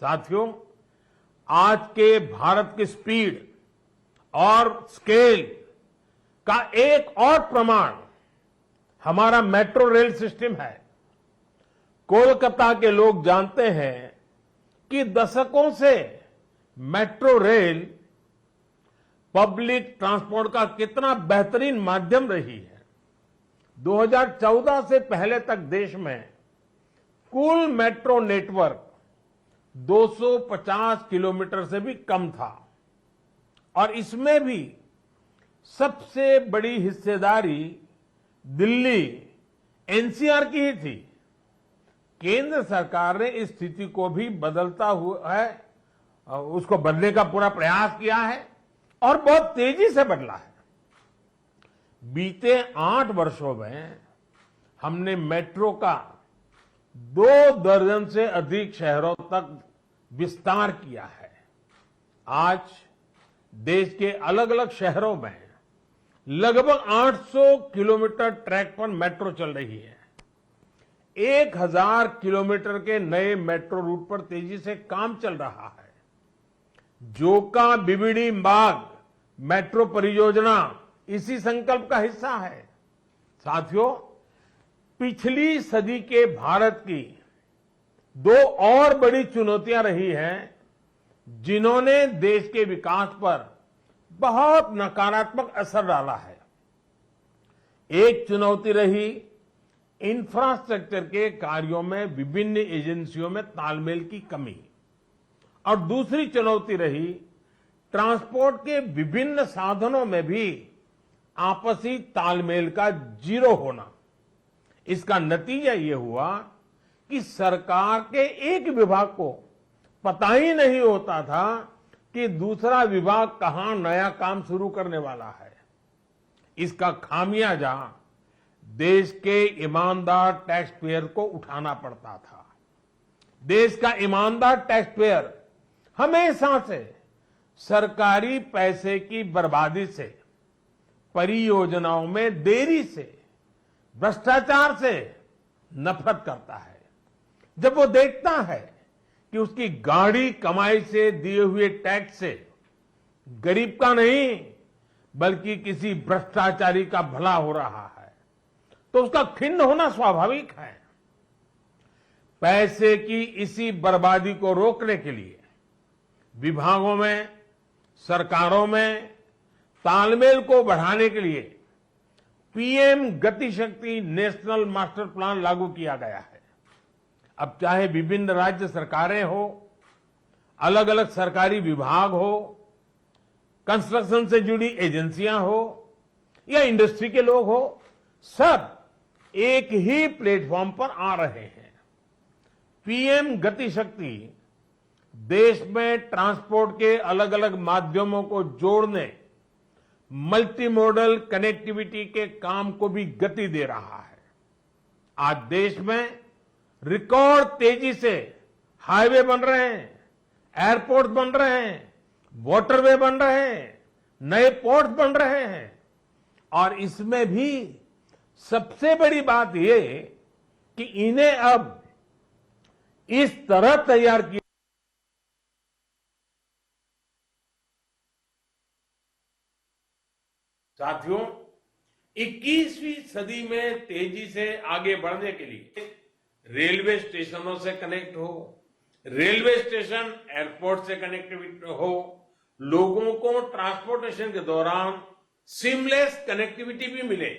साथियों, आज के भारत की स्पीड और स्केल का एक और प्रमाण हमारा मेट्रो रेल सिस्टम है। कोलकाता के लोग जानते हैं कि दशकों से मेट्रो रेल पब्लिक ट्रांसपोर्ट का कितना बेहतरीन माध्यम रही है। 2014 से पहले तक देश में कुल मेट्रो नेटवर्क 250 किलोमीटर से भी कम था और इसमें भी सबसे बड़ी हिस्सेदारी दिल्ली एनसीआर की ही थी। केंद्र सरकार ने इस स्थिति को भी बदलता हुआ है, उसको बदलने का पूरा प्रयास किया है और बहुत तेजी से बदला है। बीते 8 वर्षों में हमने मेट्रो का 2 दर्जन से अधिक शहरों तक विस्तार किया है। आज देश के अलग अलग शहरों में लगभग 800 किलोमीटर ट्रैक पर मेट्रो चल रही है। 1000 किलोमीटर के नए मेट्रो रूट पर तेजी से काम चल रहा है। जोका बीबीडी मार्ग मेट्रो परियोजना इसी संकल्प का हिस्सा है। साथियों, पिछली सदी के भारत की 2 और बड़ी चुनौतियां रही हैं जिन्होंने देश के विकास पर बहुत नकारात्मक असर डाला है। एक चुनौती रही इंफ्रास्ट्रक्चर के कार्यों में विभिन्न एजेंसियों में तालमेल की कमी और दूसरी चुनौती रही ट्रांसपोर्ट के विभिन्न साधनों में भी आपसी तालमेल का जीरो होना। इसका नतीजा ये हुआ कि सरकार के एक विभाग को पता ही नहीं होता था कि दूसरा विभाग कहां नया काम शुरू करने वाला है। इसका खामियाजा देश के ईमानदार टैक्स पेयर को उठाना पड़ता था। देश का ईमानदार टैक्स पेयर हमेशा से सरकारी पैसे की बर्बादी से, परियोजनाओं में देरी से, भ्रष्टाचार से नफरत करता है। जब वो देखता है कि उसकी गाढ़ी कमाई से दिए हुए टैक्स से गरीब का नहीं बल्कि किसी भ्रष्टाचारी का भला हो रहा है, तो उसका खिन्न होना स्वाभाविक है। पैसे की इसी बर्बादी को रोकने के लिए विभागों में, सरकारों में तालमेल को बढ़ाने के लिए पीएम गति शक्ति नेशनल मास्टर प्लान लागू किया गया है। अब चाहे विभिन्न राज्य सरकारें हो, अलग अलग सरकारी विभाग हो, कंस्ट्रक्शन से जुड़ी एजेंसियां हो या इंडस्ट्री के लोग हो, सब एक ही प्लेटफॉर्म पर आ रहे हैं। पीएम गति शक्ति देश में ट्रांसपोर्ट के अलग अलग माध्यमों को जोड़ने, मल्टी मॉडल कनेक्टिविटी के काम को भी गति दे रहा है। आज देश में रिकॉर्ड तेजी से हाईवे बन रहे हैं, एयरपोर्ट बन रहे हैं, वाटरवे बन रहे हैं, नए पोर्ट बन रहे हैं और इसमें भी सबसे बड़ी बात यह कि इन्हें अब इस तरह तैयार किया। साथियों, 21वीं सदी में तेजी से आगे बढ़ने के लिए रेलवे स्टेशनों से कनेक्ट हो, रेलवे स्टेशन एयरपोर्ट से कनेक्टिविटी हो, लोगों को ट्रांसपोर्टेशन के दौरान सीमलेस कनेक्टिविटी भी मिले,